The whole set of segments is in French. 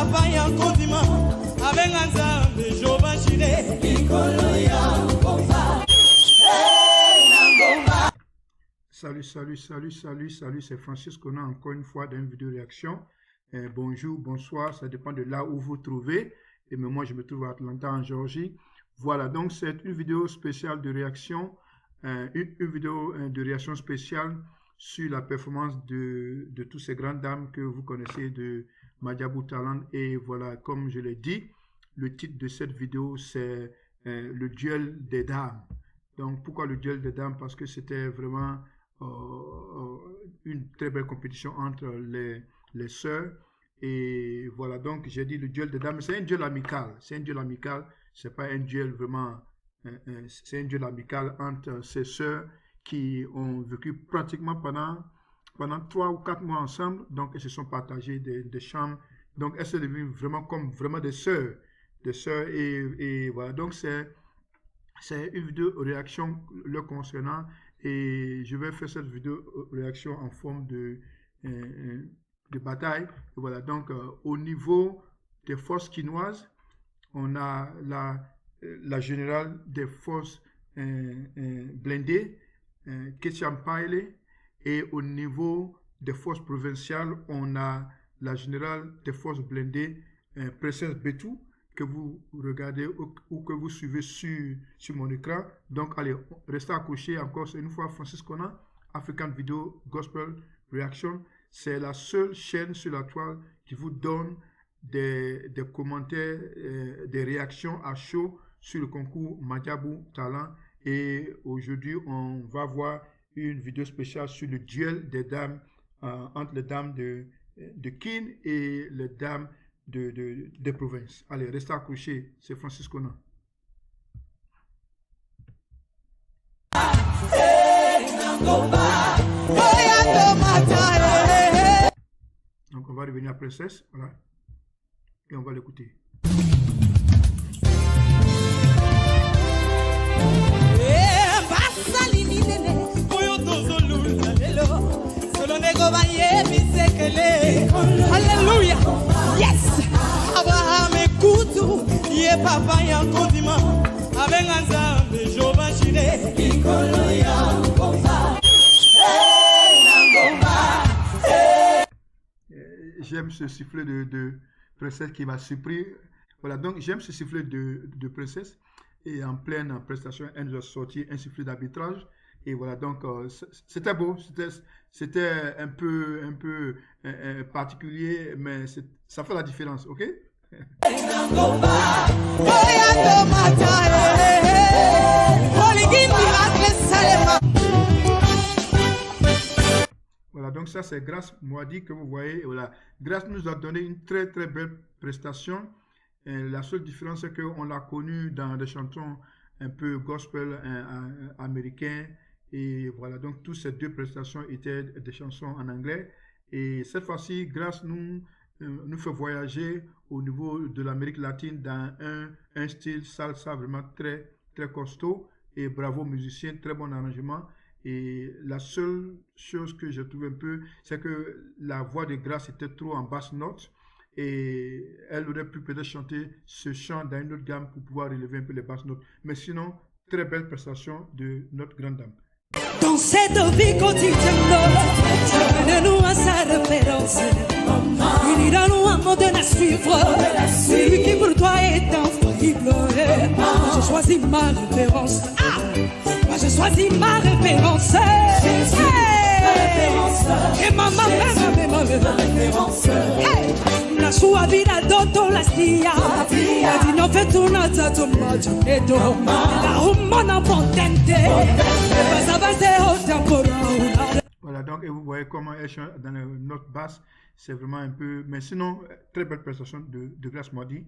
papa ya kodima abenga nzambe jobashire ikolo ya ngomba. Salut, c'est Francis Conan encore une fois dans une vidéo réaction. Bonjour, bonsoir, ça dépend de là où vous vous trouvez. Et mais moi, je me trouve à Atlanta, en Géorgie. Voilà, donc c'est une vidéo spéciale de réaction, une vidéo de réaction spéciale sur la performance de toutes ces grandes dames que vous connaissez de Madiabou Talent. Et voilà, comme je l'ai dit, le titre de cette vidéo, c'est le duel des dames. Donc, pourquoi le duel des dames? Parce que c'était vraiment une très belle compétition entre les sœurs. Et voilà, donc j'ai dit le duel des dames, c'est un duel amical. C'est un duel amical, c'est pas un duel vraiment, c'est un duel amical entre ces sœurs qui ont vécu pratiquement pendant 3 ou 4 mois ensemble. Donc, elles se sont partagées des chambres. Donc, elles sont devenues vraiment comme vraiment des sœurs. Et voilà, donc c'est une vidéo réaction le concernant et je vais faire cette vidéo réaction en forme de bataille. Et voilà, donc au niveau des forces quinoises, on a la générale des forces blindées, Ketiam Paile, et au niveau des forces provinciales, on a la générale des forces blindées, Princesse Betou, que vous regardez ou que vous suivez sur mon écran. Donc, allez, restez accrochés encore une fois. Francis Conan, African Video Gospel Reaction. C'est la seule chaîne sur la toile qui vous donne des commentaires, des réactions à chaud sur le concours Madiabou Talent. Et aujourd'hui, on va voir une vidéo spéciale sur le duel des dames, entre les dames de Kin et les dames des provinces. Allez, restez accrochés, c'est Francis Conan. Donc on va revenir à Princesse, voilà, et on va l'écouter. Alléluia. Yes. Abraham ekutu ye papa ya kodima abenga nzambe jobashire ikolo ya ngomba. J'aime ce sifflet de Princesse qui m'a surpris. Voilà, donc j'aime ce sifflet de Princesse. Et en pleine prestation, elle nous a sorti un sifflet d'arbitrage. Et voilà, donc c'était beau, c'était un peu particulier, mais ça fait la différence, ok? Voilà, donc ça c'est Grâce Moadi que vous voyez. Voilà, Grâce nous a donné une très belle prestation. Et la seule différence c'est qu'on l'a connue dans des chansons un peu gospel américain. Et voilà, donc toutes ces deux prestations étaient des chansons en anglais. Et cette fois-ci, Grâce nous fait voyager au niveau de l'Amérique latine dans un style salsa vraiment très costaud. Et bravo musicien, très bon arrangement. Et la seule chose que je trouve un peu, c'est que la voix de Grâce était trop en basse note. Et elle aurait pu peut-être chanter ce chant dans une autre gamme pour pouvoir relever un peu les basses notes. Mais sinon, très belle prestation de notre grande dame. Dans cette vie quotidienne, donnez-nous à sa référence. Unissons-nous un modèle à suivre. Celui qui pour toi est infaillible. Moi j'ai choisi ma référence. Moi j'ai choisi ma référence. Et ma référence. La sua vida doto la stia. Di non fait una tato maggio e do. La umana potente. Voilà, donc et vous voyez comment elle chante dans les notes basses, c'est vraiment un peu, mais sinon très belle prestation de Grâce Moadi.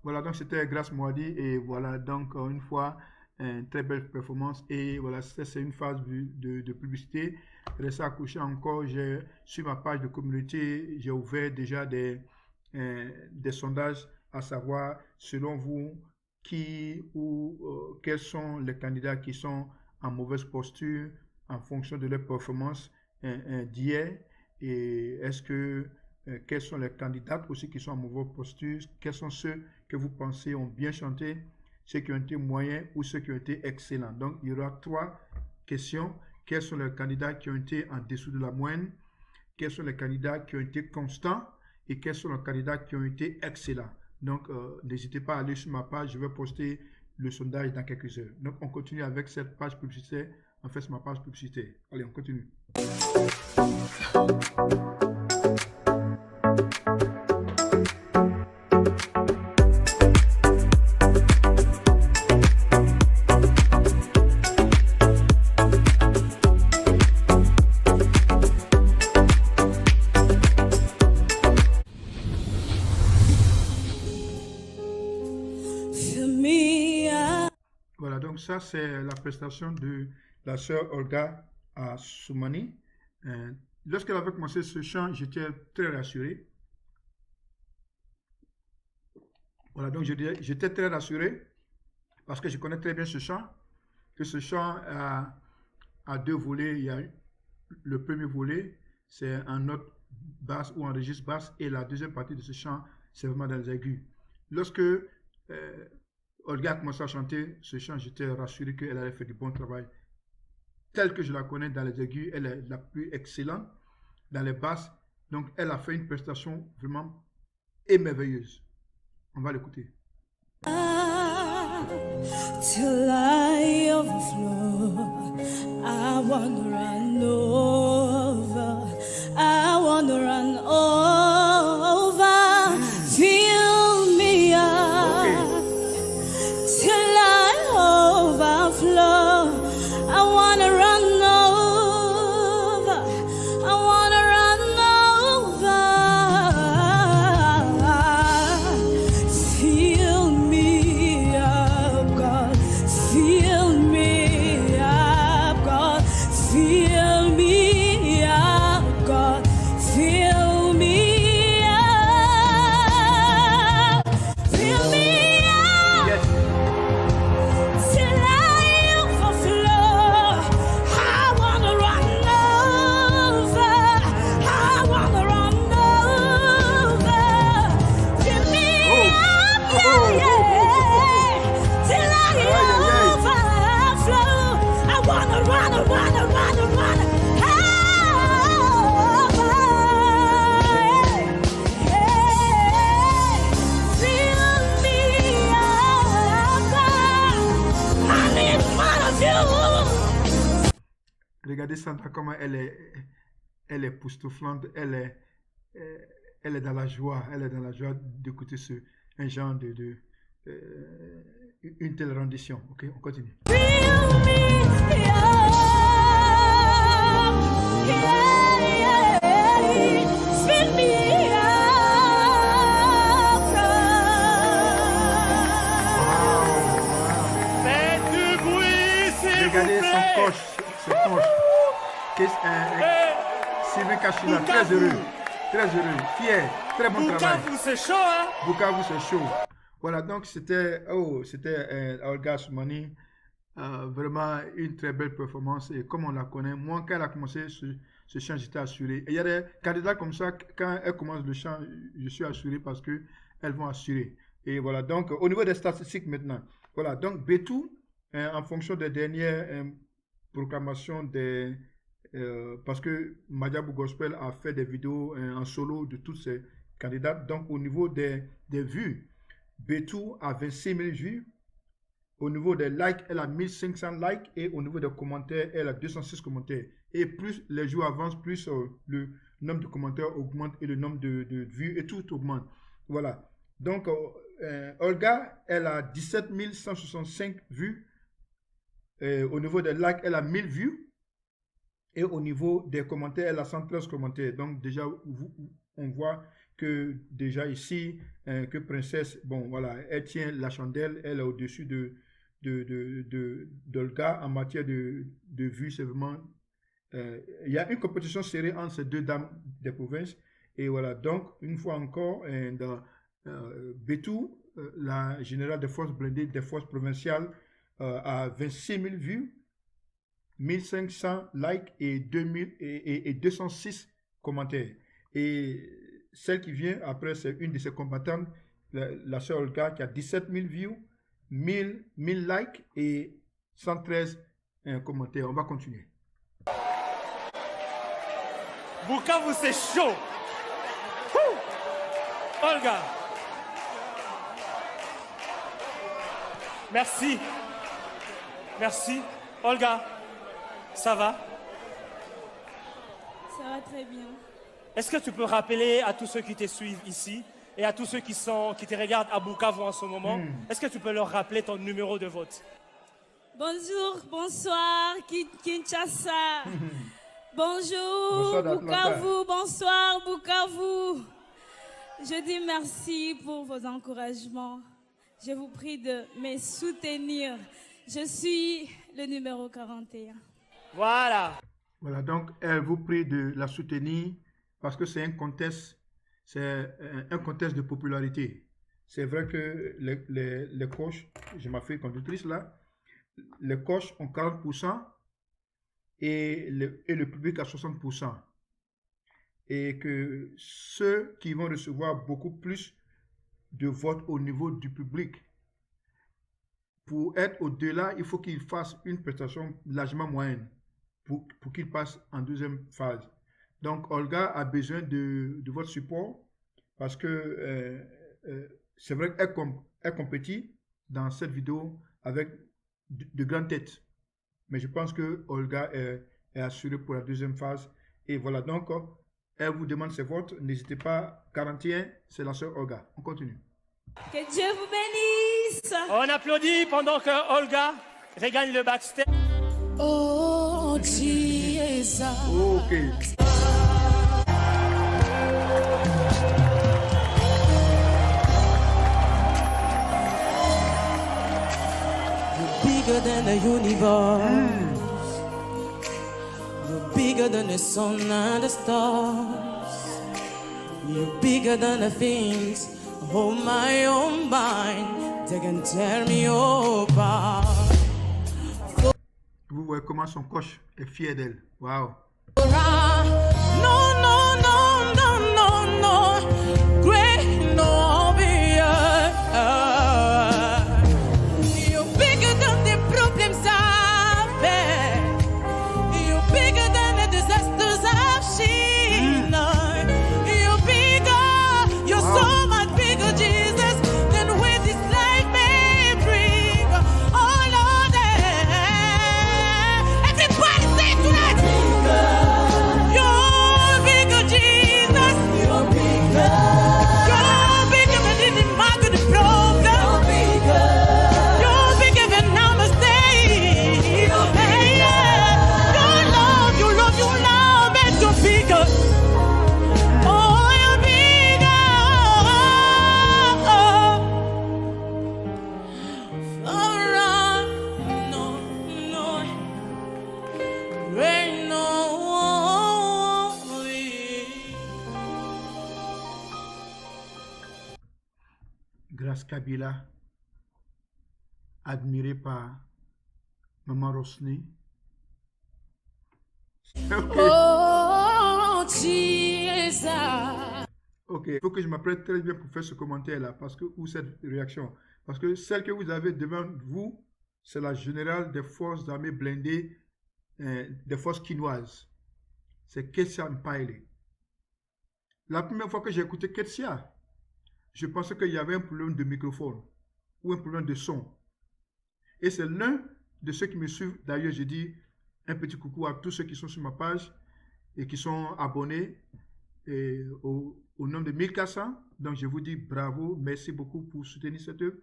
Voilà, donc c'était Grâce Moadi et voilà donc une fois une très belle performance et voilà c'est une phase de publicité. Restez accroché encore, sur ma page de communauté j'ai ouvert déjà des sondages à savoir selon vous qui ou quels sont les candidats qui sont en mauvaise posture en fonction de leur performance d'hier. Et est-ce que quels sont les candidats aussi qui sont en mauvaise posture? Quels sont ceux que vous pensez ont bien chanté, ceux qui ont été moyens ou ceux qui ont été excellents? Donc, il y aura 3 questions. Quels sont les candidats qui ont été en dessous de la moyenne? Quels sont les candidats qui ont été constants? Et quels sont les candidats qui ont été excellents? Donc, n'hésitez pas à aller sur ma page. Je vais poster le sondage dans quelques heures. Donc, on continue avec cette page publicitaire. En fait, c'est ma page publicitaire. Allez, on continue. Voilà, donc ça, c'est la prestation de la sœur Olga Soumani. Lorsqu'elle avait commencé ce chant, j'étais très rassuré. Voilà, donc j'étais très rassuré parce que je connais très bien ce chant. Que ce chant a 2 volets. Il y a le premier volet, c'est en note basse ou en registre basse, et la deuxième partie de ce chant, c'est vraiment dans les aigus. Lorsque Olga a commencé à chanter ce chant, j'étais rassuré qu'elle allait faire du bon travail. Telle que je la connais dans les aigus, elle est la plus excellente dans les basses. Donc, elle a fait une prestation vraiment émerveilleuse. On va l'écouter. Till I overflow, I wanna run over, I wanna run over, fill me up, till I overflow, I wanna run over, I wanna run over, fill me up, God, fill me up, God, fill me up, God, fill me up, fill me up. Yes. Till I overflow, I wanna run over, I wanna run over. Fill me up, yeah. Till I overflow, I wanna run over. Fill me up, God. I need more of you. Regardez Sandra comment elle est époustouflante, elle est dans la joie, d'écouter un genre une telle rendition. Ok, on continue. Fill me up, yeah. Fill me up, God. Faites du bruit, s'il Regardez vous son plaît. coach, Sylvain Kachina, très heureux, fier, très bon travail. Bukavu, c'est chaud, hein? Bukavu, c'est chaud. Voilà, donc c'était Olga Soumani, vraiment une très belle performance. Et comme on la connaît, moi, quand elle a commencé ce chant, j'étais assuré. Et il y a des candidats comme ça, quand elle commence le chant, je suis assuré parce qu'elles vont assurer. Et voilà, donc au niveau des statistiques maintenant, voilà, donc Betou, en fonction des dernières proclamations parce que Madiabou Gospel a fait des vidéos en solo de tous ces candidats. Donc, au niveau des vues, Betou a 26 000 vues. Au niveau des likes, elle a 1500 likes. Et au niveau des commentaires, elle a 206 commentaires. Et plus les jours avancent, plus le nombre de commentaires augmente et le nombre de vues et tout augmente. Voilà. Donc, Olga, elle a 17 165 vues. Au niveau des likes, elle a 1000 vues. Et au niveau des commentaires, elle a 113 commentaires. Donc déjà, on voit que déjà ici, que Princesse, bon voilà, elle tient la chandelle, elle est au-dessus d'Olga en matière de vues. C'est vraiment... il y a une compétition serrée entre ces deux dames des provinces. Et voilà, donc une fois encore, dans Betou, la générale des forces blindées, des forces provinciales, a 26 000 vues. 1500 likes et 206 commentaires. Et celle qui vient après, c'est une de ses combattantes, la sœur Olga, qui a 17 000 views, 1000 likes et 113 commentaires. On va continuer. Bukavu, c'est chaud. Ouh. Olga. Merci. Merci. Olga, ça va? Ça va très bien. Est-ce que tu peux rappeler à tous ceux qui te suivent ici et à tous ceux qui te regardent à Bukavu en ce moment, est-ce que tu peux leur rappeler ton numéro de vote? Bonjour, bonsoir, Kinshasa. Bonsoir Bonjour, d'Atlanta. Bukavu, bonsoir, Bukavu. Je dis merci pour vos encouragements. Je vous prie de me soutenir. Je suis le numéro 41. Voilà. Voilà, donc elle vous prie de la soutenir parce que c'est un contest de popularité. C'est vrai que les coachs, je m'appelle conductrice là, les coachs ont 40% et le public à 60%. Et que ceux qui vont recevoir beaucoup plus de votes au niveau du public, pour être au-delà, il faut qu'ils fassent une prestation largement moyenne pour qu'ils passent en deuxième phase. Donc, Olga a besoin de votre support parce que c'est vrai qu'elle compétit dans cette vidéo avec de grandes têtes. Mais je pense que Olga est assurée pour la deuxième phase. Et voilà, donc, elle vous demande ses votes. N'hésitez pas, 41, c'est la sœur Olga. On continue. Que Dieu vous bénisse. On applaudit pendant que Olga regagne le backstage. Oh, Jesus. Ok. Bigger than the universe. You're bigger than the sun and the stars. You're bigger than the things of my own mind. They can tear me apart. Vous voyez comment son coach est fier d'elle. Waouh. No, no, no, no, no, no. Great, no, you're bigger than the problems I've had. You're bigger than the disasters I've seen. You're bigger. You're so much bigger, Jesus, than what this life may bring. Oh, Lord, everybody say it tonight. You're bigger, Jesus. You're bigger. You're bigger than any market problem. You're bigger. You're bigger than namaste. Hey, yeah. Your love, makes you bigger. Oh, you're bigger. No, no. Rain, no. Grâce Kabila, admiré par Maman Rosny. Ok. Oh, Jesus. Ok, il faut que je m'apprête très bien pour faire ce commentaire-là, parce que, ou cette réaction. Parce que celle que vous avez devant vous, c'est la générale des forces armées blindées, des forces quinoises. C'est Ketsia Mpaele. La première fois que j'ai écouté Ketsia, je pensais qu'il y avait un problème de microphone ou un problème de son. Et c'est l'un de ceux qui me suivent. D'ailleurs, je dis un petit coucou à tous ceux qui sont sur ma page et qui sont abonnés au nombre de 1400. Donc, je vous dis bravo, merci beaucoup pour soutenir cette œuvre.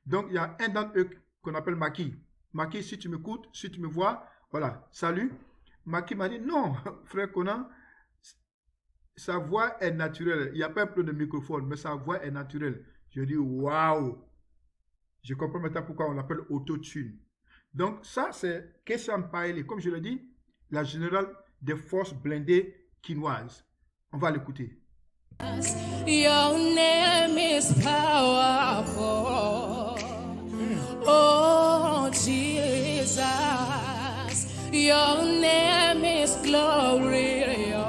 Donc, il y a un d'entre eux qu'on appelle Maki. Maki, si tu m'écoutes, si tu me vois, voilà, salut. Maki m'a dit, non, frère Conan, sa voix est naturelle. Il n'y a pas un problème de microphone, mais sa voix est naturelle. Je dis, waouh. Je comprends maintenant pourquoi on l'appelle autotune. Donc, ça, c'est Ketsia Mpaele. Comme je l'ai dit, la générale des forces blindées quinoises. On va l'écouter. Your name is powerful. Oh, Jesus. Your name is glorious.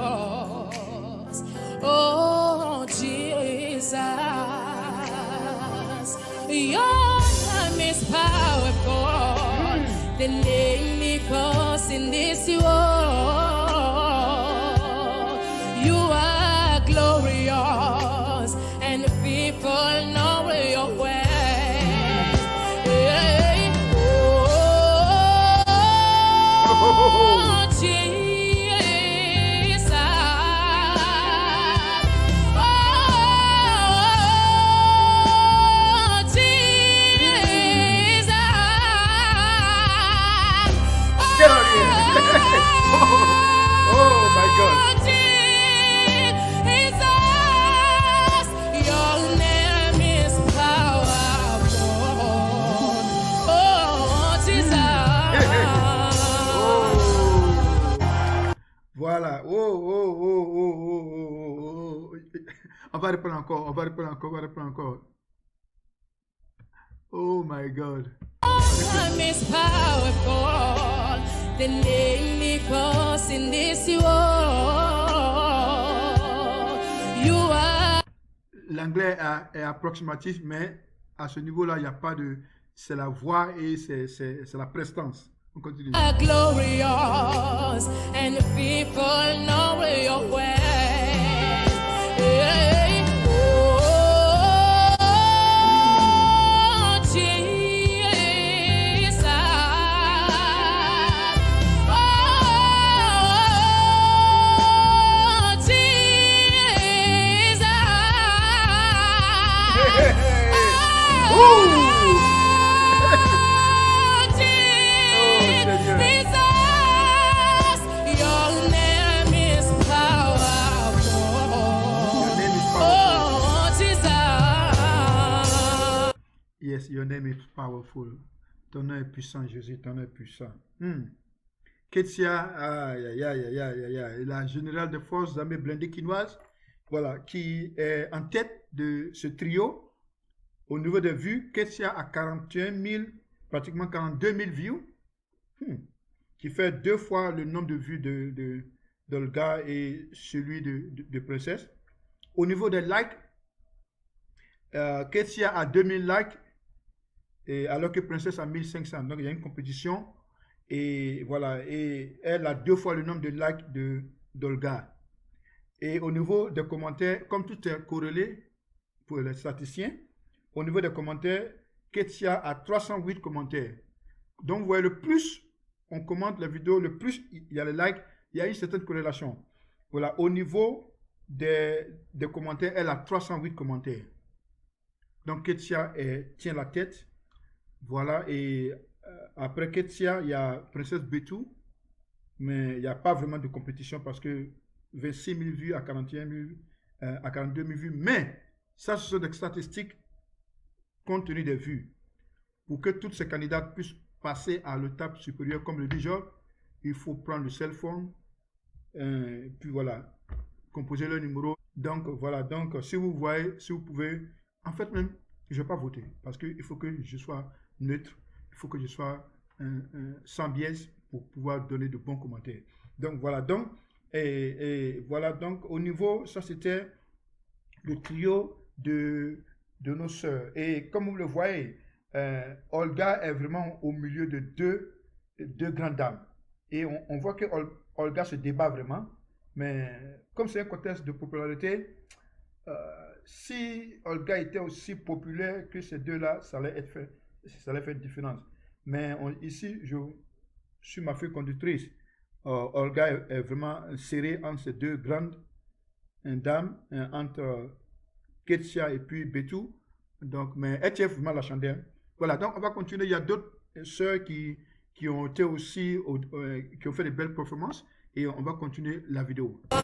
Oh, Jesus. Your name is powerful. The name because in this world you are glorious and people know your way. Oh, Jesus. Oh, Jesus. Get out here. Oh my God. Jesus, your name is powerful. Oh, Jesus. Voilà. Oh. On va reprendre encore. Oh my God. Name is powerful. The name because in this world you are L'anglais est approximatif, mais à ce niveau-là, il n'y a pas de... C'est la voix et c'est la prestance. On continue. glorious and people know your way. Oh, Jesus. Oh, Jesus. Jesus, your name is powerful. Oh, Jesus. Yes, your name is powerful. Ton nom est puissant, Jésus, ton nom est puissant. Ketsia, la générale de forces armées blindées quinoises, voilà, qui est en tête de ce trio. Au niveau des vues, Ketsia a 41 000, pratiquement 42 000 views, qui fait 2 fois le nombre de vues d'Olga et celui de Princesse. Au niveau des likes, Ketsia a 2000 likes, et alors que Princesse a 1500. Donc il y a une compétition, et voilà, et elle a 2 fois le nombre de likes d'Olga. Et au niveau des commentaires, comme tout est corrélé pour les statisticiens, au niveau des commentaires, Ketsia a 308 commentaires. Donc, vous voyez, le plus on commente la vidéo, le plus il y a les likes, il y a une certaine corrélation. Voilà, au niveau des commentaires, elle a 308 commentaires. Donc, Ketsia tient la tête. Voilà, et après Ketsia, il y a Princesse Betou, mais il n'y a pas vraiment de compétition parce que 26 000 vues à 41 000, à 42 000 vues. Mais ça, ce sont des statistiques compte tenu des vues. Pour que toutes ces candidates puissent passer à l'étape supérieure, comme le dit Job, il faut prendre le cell phone, puis voilà, composer le numéro. Donc voilà, donc si vous voyez, si vous pouvez, en fait même, je ne vais pas voter, parce qu'il faut que je sois neutre, il faut que je sois sans biais pour pouvoir donner de bons commentaires. Donc voilà, donc, et voilà, donc au niveau, ça c'était le trio de nos sœurs. Et comme vous le voyez, Olga est vraiment au milieu de deux grandes dames. Et on voit que Olga se débat vraiment. Mais comme c'est un contexte de popularité, si Olga était aussi populaire que ces deux-là, ça allait faire une différence. Mais ici, je suis ma fille conductrice. Olga est vraiment serrée entre ces deux grandes dames, entre Ketsia et puis Betou. Donc, mais elle tient vraiment la chandelle. Voilà, donc on va continuer. Il y a d'autres sœurs qui ont été aussi, qui ont fait de belles performances. Et on va continuer la vidéo.